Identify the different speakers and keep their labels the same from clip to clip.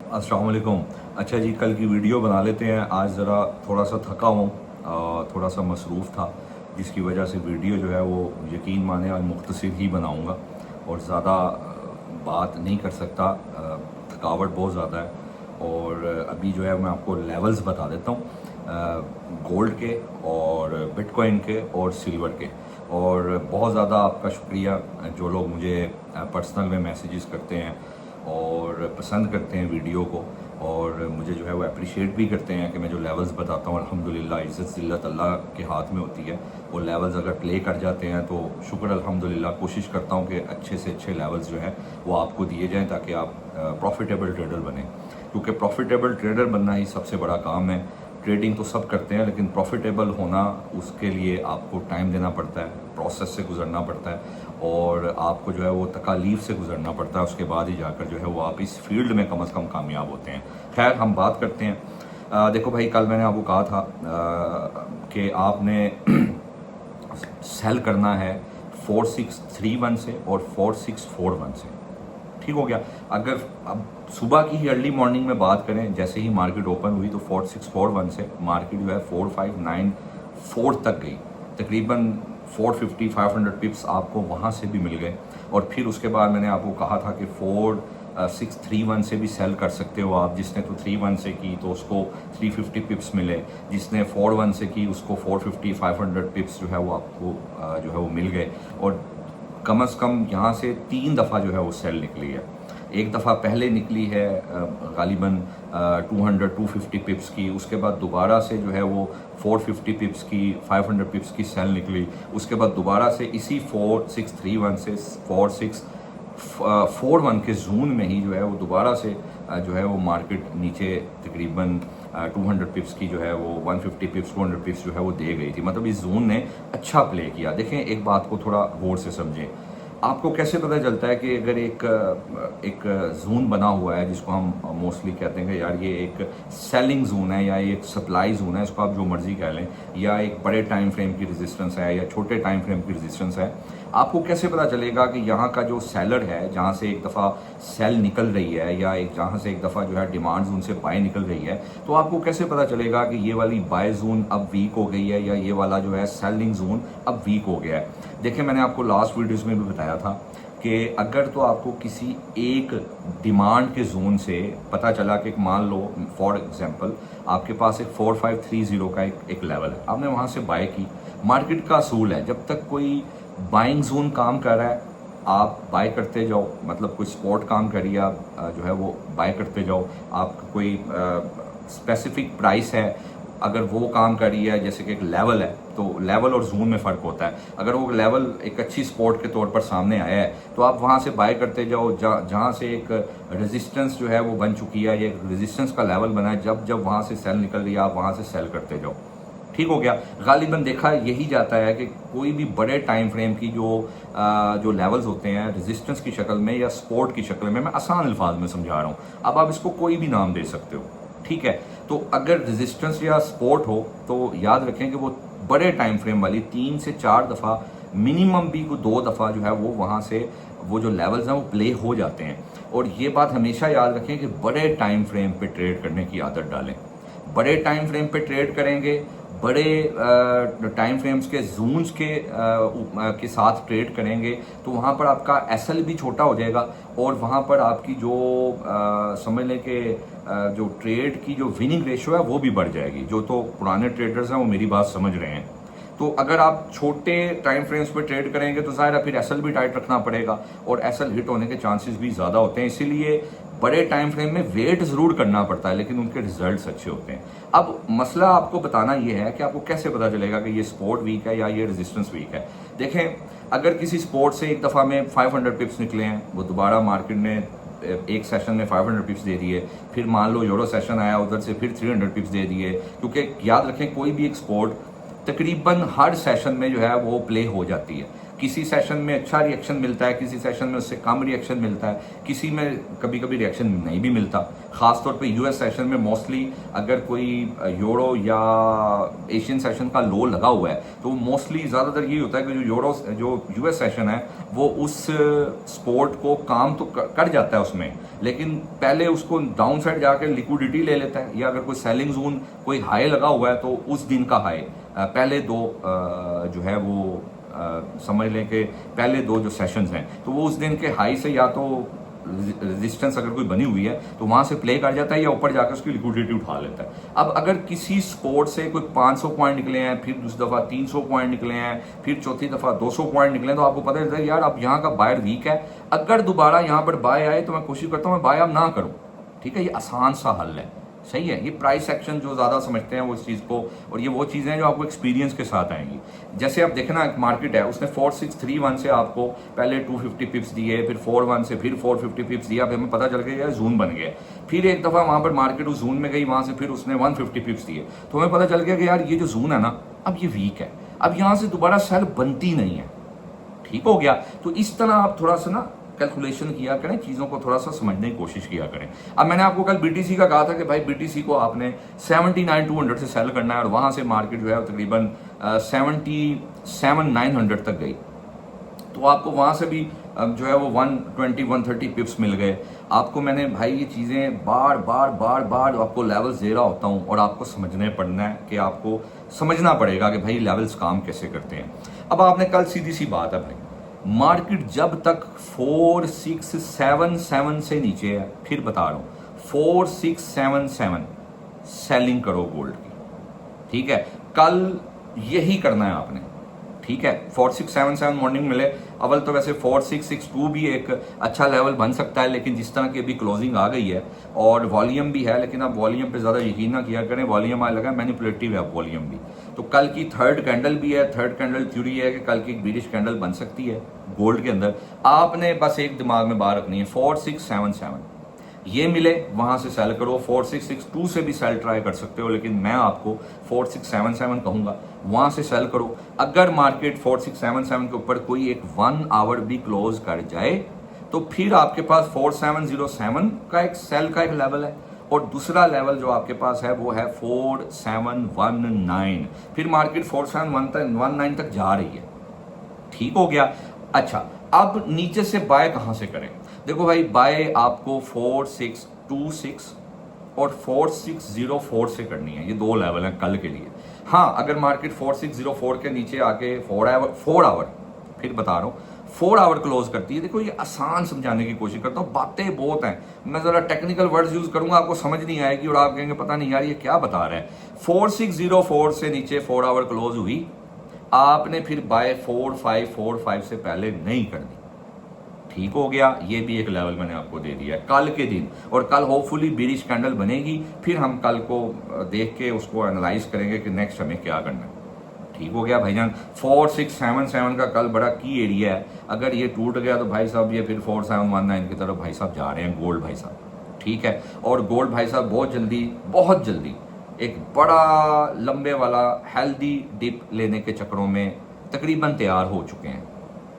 Speaker 1: अस्सलाम वालेकुम। अच्छा जी, कल की वीडियो बना लेते हैं। आज ज़रा थोड़ा सा थका हूँ, थोड़ा सा मसरूफ़ था, जिसकी वजह से वीडियो जो है वो यकीन माने आज मुख्तसर ही बनाऊँगा और ज़्यादा बात नहीं कर सकता। थकावट बहुत ज़्यादा है। और अभी जो है मैं आपको लेवल्स बता देता हूँ गोल्ड के और बिटकॉइन के और सिल्वर के। और बहुत ज़्यादा आपका शुक्रिया जो लोग मुझे पर्सनल में मैसेजेस करते हैं और पसंद करते हैं वीडियो को, और मुझे जो है वो अप्रिशिएट भी करते हैं कि मैं जो लेवल्स बताता हूँ अल्हम्दुलिल्लाह इज़्ज़त ज़िल्लत अल्लाह के हाथ में होती है। वो लेवल्स अगर प्ले कर जाते हैं तो शुक्र अल्हम्दुलिल्लाह। कोशिश करता हूँ कि अच्छे से अच्छे लेवल्स जो है वो आपको दिए जाएँ ताकि आप प्रॉफिटेबल ट्रेडर बने, क्योंकि प्रॉफिटेबल ट्रेडर बनना ही सबसे बड़ा काम है। ट्रेडिंग तो सब करते हैं, लेकिन प्रॉफिटेबल होना उसके लिए आपको टाइम देना पड़ता है, प्रोसेस से गुजरना पड़ता है और आपको जो है वो तकालीफ से गुजरना पड़ता है। उसके बाद ही जाकर जो है वो आप इस फील्ड में कम से कम कामयाब होते हैं। खैर, हम बात करते हैं। देखो भाई, कल मैंने आपको कहा था कि आपने सेल करना है 4631 से और 4641 से। ठीक हो गया। अगर अब सुबह की ही अर्ली मॉर्निंग में बात करें, जैसे ही मार्केट ओपन हुई तो 4641 से मार्केट जो है 4594 तक गई। तकरीबन 450-500 पिप्स आपको वहाँ से भी मिल गए। और फिर उसके बाद मैंने आपको कहा था कि 4631 से भी सेल कर सकते हो आप। जिसने तो 31 से की तो उसको 350 पिप्स मिले, जिसने 41 से की उसको 450-500 पिप्स जो है वो आपको जो है वो मिल गए। और कम से कम यहाँ से 3 दफ़ा जो है वो सेल निकली है। एक दफ़ा पहले निकली है गालिबन 200-250 पिप्स की। उसके बाद दोबारा से जो है वो 450 पिप्स की, 500 पिप्स की सेल निकली। उसके बाद दोबारा से इसी 4631 से 4641 के जोन में ही जो है वो दोबारा से जो है वो मार्केट नीचे तकरीबन 200 पिप्स की जो है वो 150 पिप्स 200 पिप्स जो है वो दे गई थी। मतलब इस जोन ने अच्छा प्ले किया। देखें, एक बात को थोड़ा गौर से समझें। आपको कैसे पता चलता है कि अगर एक जोन बना हुआ है जिसको हम मोस्टली कहते हैं कि यार ये एक सेलिंग जोन है या एक सप्लाई जोन है, इसको आप जो मर्जी कह लें, या एक बड़े टाइम फ्रेम की रेजिस्टेंस है या छोटे टाइम फ्रेम की रेजिस्टेंस है, आपको कैसे पता चलेगा कि यहाँ का जो सेलर है, जहाँ से एक दफ़ा सेल निकल रही है या एक जहाँ से एक दफ़ा जो है डिमांड जोन से बाय निकल रही है, तो आपको कैसे पता चलेगा कि ये वाली बाय जोन अब वीक हो गई है या ये वाला जो है सेलिंग जोन अब वीक हो गया है। देखिए, मैंने आपको लास्ट वीडियोस में भी बताया था कि अगर तो आपको किसी एक डिमांड के जोन से पता चला कि मान लो फॉर एग्जांपल आपके पास एक 4530 का एक लेवल है, आपने वहाँ से बाय की। मार्केट का असूल है, जब तक कोई बाइंग जोन काम कर रहा है आप बाय करते जाओ। मतलब कोई स्पॉट काम करिए, आप जो है वो बाय करते जाओ। आपका कोई स्पेसिफिक प्राइस है, अगर वो काम कर रही है, जैसे कि एक लेवल है, तो लेवल और जोन में फ़र्क होता है। अगर वो लेवल एक अच्छी स्पॉट के तौर पर सामने आया है तो आप वहाँ से बाय करते जाओ। जहाँ से एक रेजिस्टेंस जो है वो बन चुकी है, ये रेजिस्टेंस का लेवल बना है, जब जब वहाँ से सेल निकल रही है आप वहाँ से सेल करते जाओ। ठीक हो गया। गालिबन देखा यही जाता है कि कोई भी बड़े टाइम फ्रेम की जो लेवल्स होते हैं रेजिस्टेंस की शक्ल में या सपोर्ट की शक्ल में, मैं आसान अल्फाज में समझा रहा हूँ, अब आप इसको कोई भी नाम दे सकते हो। ठीक है, तो अगर रेजिस्टेंस या सपोर्ट हो तो याद रखें कि वो बड़े टाइम फ्रेम वाली 3 से 4 दफ़ा, मिनिमम भी 2 दफ़ा जो है वो वहाँ से वो जो लेवल्स हैं वो प्ले हो जाते हैं। और ये बात हमेशा याद रखें कि बड़े टाइम फ्रेम पे ट्रेड करने की आदत डालें। बड़े टाइम फ्रेम पे ट्रेड करेंगे, बड़े टाइम फ्रेम्स के जोन्स के साथ ट्रेड करेंगे, तो वहाँ पर आपका एसएल भी छोटा हो जाएगा और वहाँ पर आपकी जो समझ लें कि जो ट्रेड की जो विनिंग रेशियो है वो भी बढ़ जाएगी। जो तो पुराने ट्रेडर्स हैं वो मेरी बात समझ रहे हैं। तो अगर आप छोटे टाइम फ्रेम्स पे ट्रेड करेंगे तो ज़ाहिर है फिर एसएल भी टाइट रखना पड़ेगा और एसएल हिट होने के चांसेस भी ज़्यादा होते हैं। इसीलिए बड़े टाइम फ्रेम में वेट ज़रूर करना पड़ता है, लेकिन उनके रिजल्ट्स अच्छे होते हैं। अब मसला आपको बताना ये है कि आपको कैसे पता चलेगा कि ये सपोर्ट वीक है या ये रेजिस्टेंस वीक है। देखें, अगर किसी सपोर्ट से एक दफ़ा में 500 पिप्स निकले हैं, वो दोबारा मार्केट ने एक सेशन में 500 पिप्स दे दिए, फिर मान लो यूरो सेशन आया उधर से फिर 300 पिप्स दे दिए, क्योंकि याद रखें कोई भी एक सपोर्ट तकरीबन हर सेशन में जो है वो प्ले हो जाती है। किसी सेशन में अच्छा रिएक्शन मिलता है, किसी सेशन में उससे कम रिएक्शन मिलता है, किसी में कभी कभी रिएक्शन नहीं भी मिलता। खासतौर पे यूएस सेशन में मोस्टली अगर कोई यूरो या एशियन सेशन का लो लगा हुआ है तो मोस्टली ज़्यादातर ये होता है कि जो यूएस सेशन है वो उस स्पोर्ट को काम तो कर जाता है उसमें, लेकिन पहले उसको डाउन साइड जाकर लिक्विडिटी ले लेता है, या अगर कोई सेलिंग जोन कोई हाई लगा हुआ है तो उस दिन का हाई पहले दो जो है वो समझ लें कि पहले दो जो सेशंस हैं तो वो उस दिन के हाई से या तो रेजिस्टेंस अगर कोई बनी हुई है तो वहां से प्ले कर जाता है या ऊपर जाकर उसकी लिक्विडिटी उठा लेता है। अब अगर किसी स्पोर्ट से कोई 500 पॉइंट निकले हैं, फिर दूसरी दफा 300 पॉइंट निकले हैं, फिर चौथी दफा 200 पॉइंट निकले तो आपको पता चलता है यार अब यहाँ का बायर वीक है, अगर दोबारा यहाँ पर बाय आए तो मैं कोशिश करता हूँ मैं बाय अब ना करूँ। ठीक है, ये आसान सा हल है, सही है। ये प्राइस एक्शन जो ज़्यादा समझते हैं वो इस चीज़ को, और ये वो चीज़ें हैं जो आपको एक्सपीरियंस के साथ आएंगी। जैसे आप देखना एक मार्केट है, उसने 4631 से आपको पहले 250 पिप्स दिए, फिर 41 से फिर 450 पिप्स दिया, फिर हमें पता चल गया यार जून बन गया। फिर एक दफ़ा वहाँ पर मार्केट उस जून में गई, वहाँ से फिर उसने 150 पिप्स दिए, तो हमें पता चल गया कि यार ये जो जून है ना अब ये वीक है, अब यहाँ से दोबारा सेल बनती नहीं है। ठीक हो गया। तो इस तरह आप थोड़ा सा ना कैलकुलेशन किया करें, चीज़ों को थोड़ा सा समझने की कोशिश किया करें। अब मैंने आपको कल बीटीसी का कहा था कि भाई बीटीसी को आपने 79,200 से सेल करना है, और वहाँ से मार्केट जो है तकरीबन 77,900 तक गई, तो आपको वहाँ से भी जो है वो 120-130 पिप्स मिल गए आपको। मैंने भाई ये चीज़ें बार बार आपको लेवल्स दे रहा होता हूँ, और आपको समझने पड़ना है कि आपको समझना पड़ेगा कि भाई लेवल्स काम कैसे करते हैं। अब आपने कल सीधी सी बात है भाई, मार्केट जब तक 4677 से नीचे है, फिर बता रहा हूं 4677 सेलिंग करो गोल्ड की। ठीक है, कल यही करना है आपने। ठीक है, 4677 मॉर्निंग मिले, अव्वल तो वैसे 4662 भी एक अच्छा लेवल बन सकता है, लेकिन जिस तरह की अभी क्लोजिंग आ गई है और वॉल्यूम भी है, लेकिन अब वॉल्यूम पे ज़्यादा यकीन ना किया करें, वॉल्यूम आ लगा मैनिपुलेटिव है वॉल्यूम भी। तो कल की थर्ड कैंडल भी है, थर्ड कैंडल थ्योरी है कि कल की एक बीरिश कैंडल बन सकती है गोल्ड के अंदर। आपने बस एक दिमाग में बात रखनी है 4677 ये मिले वहां से सेल करो, 4662 से भी सेल ट्राई कर सकते हो, लेकिन मैं आपको 4677 कहूंगा वहां से सेल करो। अगर मार्केट 4677 के ऊपर कोई एक 1 आवर भी क्लोज कर जाए तो फिर आपके पास 4707 का एक सेल का एक लेवल है, और दूसरा लेवल जो आपके पास है वो है 4719। फिर मार्केट 4719 तक जा रही है। ठीक हो गया। अच्छा, अब नीचे से बाय कहां से करें? देखो भाई, बाय आपको 4626 और 4604 से करनी है, ये दो लेवल हैं कल के लिए। हाँ, अगर मार्केट 4604 के नीचे आके 4 आवर फिर बता रहा हूं 4 आवर क्लोज करती है। देखो, ये आसान समझाने की कोशिश करता हूँ, बातें बहुत हैं, मैं जरा टेक्निकल वर्ड्स यूज करूंगा, आपको समझ नहीं आएगी और आप कहेंगे पता नहीं यार ये क्या बता रहा है। 4604 से नीचे 4 आवर क्लोज हुई, आपने फिर बाय 4545 से पहले नहीं करनी। ठीक हो गया, ये भी एक लेवल मैंने आपको दे दिया कल के दिन, और कल होपफुली बीरिश कैंडल बनेगी, फिर हम कल को देख के उसको एनालाइज करेंगे कि नेक्स्ट हमें क्या करना है। ठीक हो गया भाईजान। 4677 का कल बड़ा की एरिया है, अगर ये टूट गया तो भाई साहब ये फिर 4719 की तरफ भाई साहब जा रहे हैं गोल्ड भाई साहब। ठीक है, और गोल्ड भाई साहब बहुत जल्दी एक बड़ा लंबे वाला हेल्दी डिप लेने के चक्करों में तकरीबन तैयार हो चुके हैं।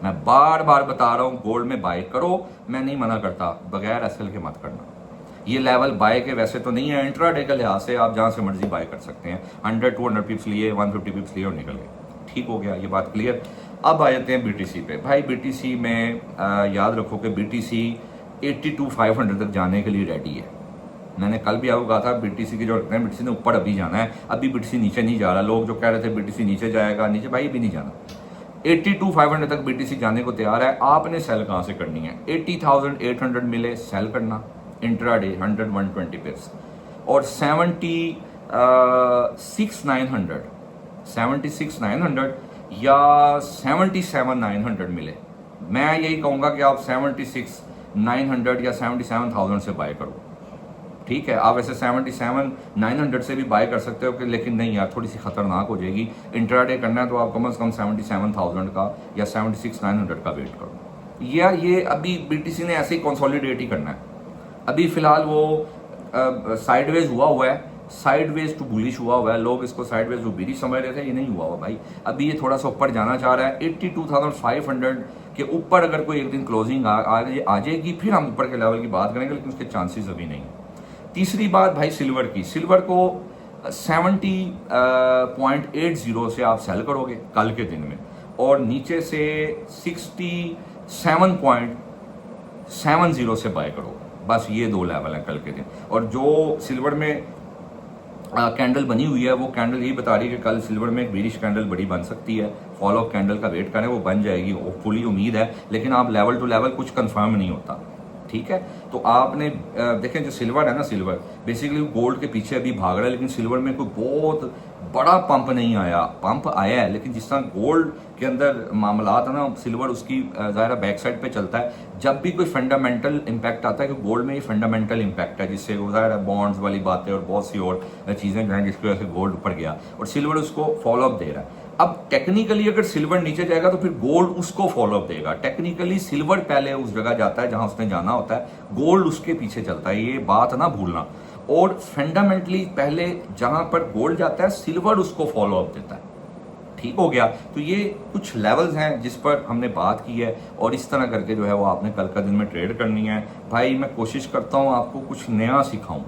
Speaker 1: मैं बार बार बता रहा हूं, गोल्ड में बाय करो, मैं नहीं मना करता, बगैर एसएल के मत करना। ये लेवल बाय के वैसे तो नहीं है, इंट्राडे के लिहाज से आप जहां से मर्जी बाय कर सकते हैं। 100-200 पिप्स लिए, 150 पिप्स लिए और निकल गए। ठीक हो गया, ये बात क्लियर। अब आ जाते हैं बीटीसी पे। भाई बीटीसी में याद रखो कि बीटीसी 82,500 तक जाने के लिए रेडी है। मैंने कल भी आपको कहा था बीटीसी की जो रखते हैं, बीटीसी ने ऊपर अभी जाना है, अभी बीटीसी नीचे नहीं जा रहा। लोग जो कह रहे थे बीटीसी नीचे जाएगा, नीचे भाई भी नहीं जाना। 82,500 तक बीटीसी जाने को तैयार है। आपने सेल कहां से करनी है? 80,800 मिले सेल करना इंट्राडे 100-120 पिप्स, और 76,900 या 77,900 मिले, मैं यही कहूंगा कि आप 76,900 या 77,000 से बाय करो। ठीक है, आप वैसे 77,900 से भी बाय कर सकते हो, कि लेकिन नहीं यार थोड़ी सी खतरनाक हो जाएगी, इंट्राडे करना है तो आप कम से कम 77,000 का या 76,900 का वेट करो। या ये अभी बीटीसी ने ऐसे ही कंसोलिडेट ही करना है। अभी फिलहाल वो साइडवेज हुआ है, साइडवेज टू बुलिश हुआ हुआ है, लोग इसको साइडवेज टू बेरिश समझ रहे थे, ये नहीं हुआ हुआ भाई। अभी ये थोड़ा सा ऊपर जाना चाह रहा है, 82,500 के ऊपर अगर कोई एक दिन क्लोजिंग आ जाएगी फिर हम ऊपर के लेवल की बात करेंगे, लेकिन उसके चांसेस अभी नहीं। तीसरी बात भाई सिल्वर की, सिल्वर को 70.80 से आप सेल करोगे कल के दिन में, और नीचे से 67.70 से बाय करोगे, बस ये दो लेवल हैं कल के दिन। और जो सिल्वर में कैंडल बनी हुई है वो कैंडल यही बता रही है कि कल सिल्वर में एक बेरिश कैंडल बड़ी बन सकती है, फॉलो अप कैंडल का वेट करें, वो बन जाएगी, होपफुली उम्मीद है, लेकिन आप लेवल टू लेवल कुछ कंफर्म नहीं होता, ठीक है। तो आपने देखें जो सिल्वर है ना, सिल्वर बेसिकली गोल्ड के पीछे अभी भाग रहा है, लेकिन सिल्वर में कोई बहुत बड़ा पंप नहीं आया, पंप आया है लेकिन जिस तरह गोल्ड के अंदर मामलात है ना, सिल्वर उसकी ज़ाहिर बैक साइड पे चलता है। जब भी कोई फंडामेंटल इम्पैक्ट आता है कि गोल्ड में ये फंडामेंटल इम्पैक्ट है, जिससे ज़ाहिर बॉन्ड्स वाली बातें और बहुत सी और चीज़ें जो हैं जिसकी वजह से गोल्ड ऊपर गया और सिल्वर उसको फॉलोअप दे रहा है। अब टेक्निकली अगर सिल्वर नीचे जाएगा तो फिर गोल्ड उसको फॉलोअप देगा। टेक्निकली सिल्वर पहले उस जगह जाता है जहां उसने जाना होता है, गोल्ड उसके पीछे चलता है, ये बात ना भूलना। और फंडामेंटली पहले जहां पर गोल्ड जाता है सिल्वर उसको फॉलोअप देता है, ठीक हो गया। तो ये कुछ लेवल्स हैं जिस पर हमने बात की है, और इस तरह करके जो है वो आपने कल का दिन में ट्रेड करनी है। भाई मैं कोशिश करता हूँ आपको कुछ नया सिखाऊं,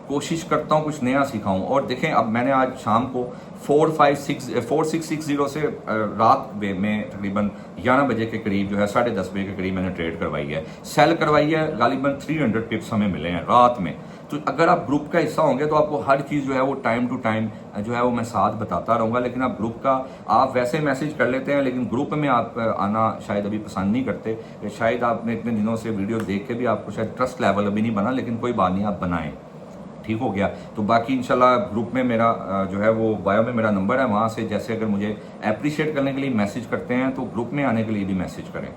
Speaker 1: कोशिश करता हूँ कुछ नया सिखाऊं। और देखें अब मैंने आज शाम को 4660 से रात में तकरीबन 11 बजे के करीब जो है 10:30 बजे के करीब मैंने ट्रेड करवाई है, सेल करवाई है, गालिबन 300 पिप्स हमें मिले हैं रात में। तो अगर आप ग्रुप का हिस्सा होंगे तो आपको हर चीज़ जो है वो टाइम टू टाइम जो है वो मैं साथ बताता रहूँगा। लेकिन आप ग्रुप का आप वैसे मैसेज कर लेते हैं, लेकिन ग्रुप में आप आना शायद अभी पसंद नहीं करते, शायद आपने इतने दिनों से वीडियो देख के भी आपको शायद ट्रस्ट लेवल अभी नहीं बना, लेकिन कोई बात नहीं, आप बनाएं, ठीक हो गया। तो बाकी इंशाल्लाह ग्रुप में मेरा जो है वो बायो में मेरा नंबर है, वहाँ से जैसे अगर मुझे अप्रिशिएट करने के लिए मैसेज करते हैं तो ग्रुप में आने के लिए भी मैसेज करें,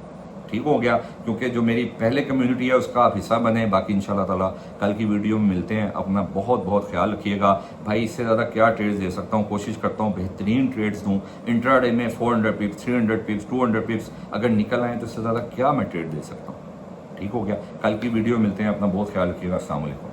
Speaker 1: ठीक हो गया। क्योंकि जो मेरी पहले कम्युनिटी है उसका आप हिस्सा बने। बाकी इंशाल्लाह ताला कल की वीडियो में मिलते हैं। अपना बहुत बहुत ख्याल रखिएगा भाई। इससे ज़्यादा क्या ट्रेड्स दे सकता हूँ, कोशिश करता हूँ बेहतरीन ट्रेड्स दूँ। इंट्राडे में 400 पिप्स, 300 पिप्स, 200 पिप्स अगर निकल आए तो इससे ज़्यादा क्या मैं ट्रेड दे सकता हूँ, ठीक हो गया। कल की वीडियो मिलते हैं, अपना बहुत ख्याल रखिएगा। अस्सलाम वालेकुम।